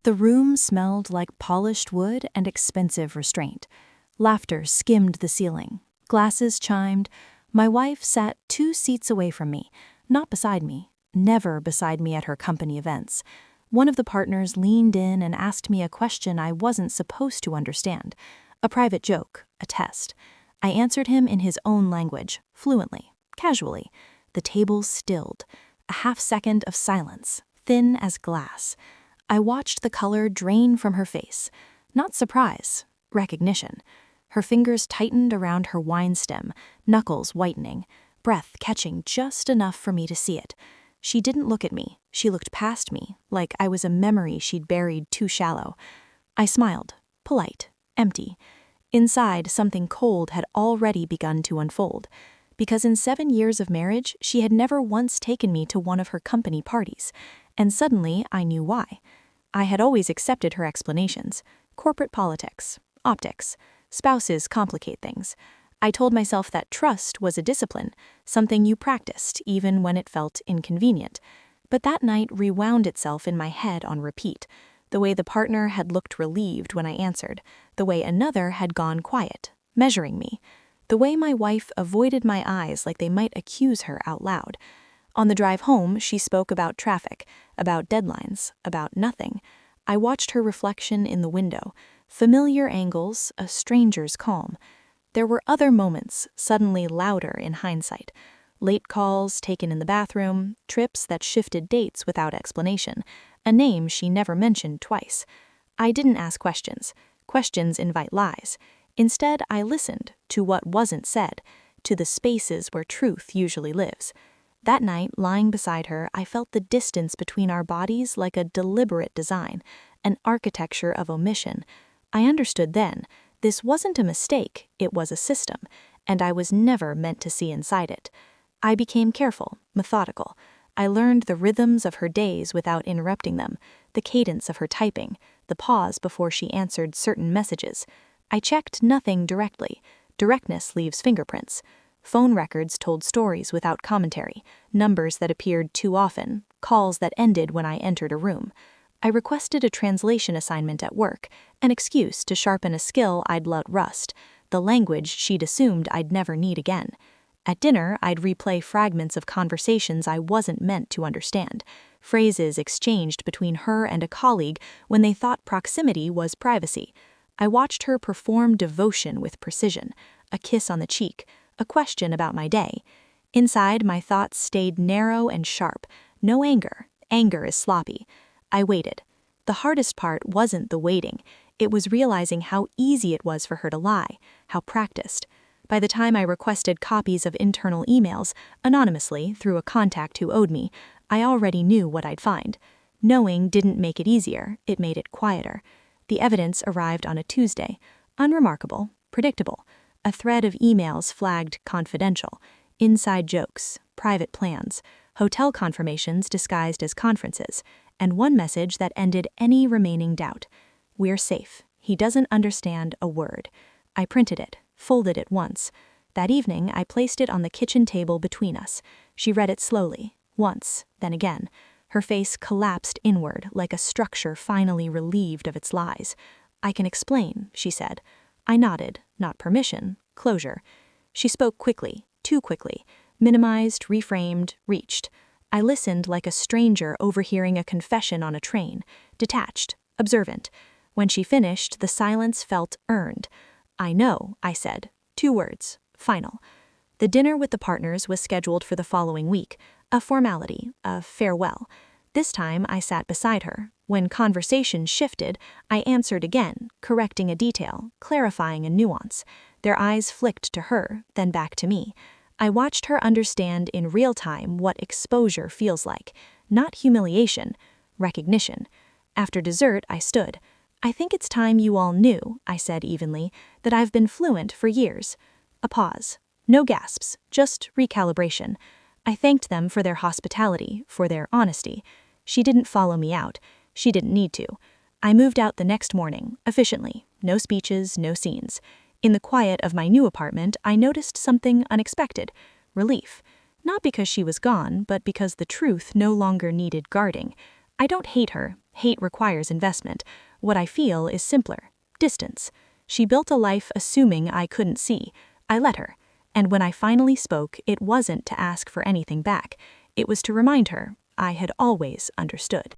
The room smelled like polished wood and expensive restraint. Laughter skimmed the ceiling. Glasses chimed. My wife sat 2 seats away from me, not beside me, never beside me at her company events. One of the partners leaned in and asked me a question I wasn't supposed to understand. A private joke, a test. I answered him in his own language, fluently, casually. The table stilled. A half-second of silence, thin as glass. I watched the color drain from her face. Not surprise, recognition. Her fingers tightened around her wine stem, knuckles whitening, breath catching just enough for me to see it. She didn't look at me. She looked past me, like I was a memory she'd buried too shallow. I smiled, polite, empty. Inside, something cold had already begun to unfold. Because in 7 years of marriage, she had never once taken me to one of her company parties. And suddenly, I knew why. I had always accepted her explanations. Corporate politics, optics. Spouses complicate things. I told myself that trust was a discipline, something you practiced even when it felt inconvenient. But that night rewound itself in my head on repeat. The way the partner had looked relieved when I answered. The way another had gone quiet, measuring me. The way my wife avoided my eyes like they might accuse her out loud. On the drive home, she spoke about traffic, about deadlines, about nothing. I watched her reflection in the window. Familiar angles, a stranger's calm. There were other moments, suddenly louder in hindsight. Late calls taken in the bathroom, trips that shifted dates without explanation, a name she never mentioned twice. I didn't ask questions. Questions invite lies. Instead, I listened to what wasn't said, to the spaces where truth usually lives. That night, lying beside her, I felt the distance between our bodies like a deliberate design, an architecture of omission. I understood then, this wasn't a mistake, it was a system, and I was never meant to see inside it. I became careful, methodical. I learned the rhythms of her days without interrupting them, the cadence of her typing, the pause before she answered certain messages. I checked nothing directly. Directness leaves fingerprints. Phone records told stories without commentary, numbers that appeared too often, calls that ended when I entered a room. I requested a translation assignment at work, an excuse to sharpen a skill I'd let rust, the language she'd assumed I'd never need again. At dinner, I'd replay fragments of conversations I wasn't meant to understand, phrases exchanged between her and a colleague when they thought proximity was privacy. I watched her perform devotion with precision, a kiss on the cheek, a question about my day. Inside, my thoughts stayed narrow and sharp. No anger. Anger is sloppy. I waited. The hardest part wasn't the waiting. It was realizing how easy it was for her to lie, how practiced. By the time I requested copies of internal emails, anonymously through a contact who owed me, I already knew what I'd find. Knowing didn't make it easier, it made it quieter. The evidence arrived on a Tuesday. Unremarkable, predictable. A thread of emails flagged confidential. Inside jokes, private plans, hotel confirmations disguised as conferences, and one message that ended any remaining doubt. We're safe. He doesn't understand a word. I printed it, folded it once. That evening, I placed it on the kitchen table between us. She read it slowly, once, then again. Her face collapsed inward like a structure finally relieved of its lies. I can explain, she said. I nodded, not permission, closure. She spoke quickly, too quickly, minimized, reframed, reached. I listened like a stranger overhearing a confession on a train, detached, observant. When she finished, the silence felt earned. I know, I said. 2 words. Final. The dinner with the partners was scheduled for the following week, a formality, a farewell. This time I sat beside her. When conversation shifted, I answered again, correcting a detail, clarifying a nuance. Their eyes flicked to her, then back to me. I watched her understand in real time what exposure feels like. Not humiliation, recognition. After dessert, I stood. I think it's time you all knew, I said evenly, that I've been fluent for years. A pause. No gasps, just recalibration. I thanked them for their hospitality, for their honesty. She didn't follow me out. She didn't need to. I moved out the next morning, efficiently. No speeches, no scenes. In the quiet of my new apartment, I noticed something unexpected. Relief. Not because she was gone, but because the truth no longer needed guarding. I don't hate her. Hate requires investment. What I feel is simpler. Distance. She built a life assuming I couldn't see. I let her. And when I finally spoke, it wasn't to ask for anything back. It was to remind her I had always understood.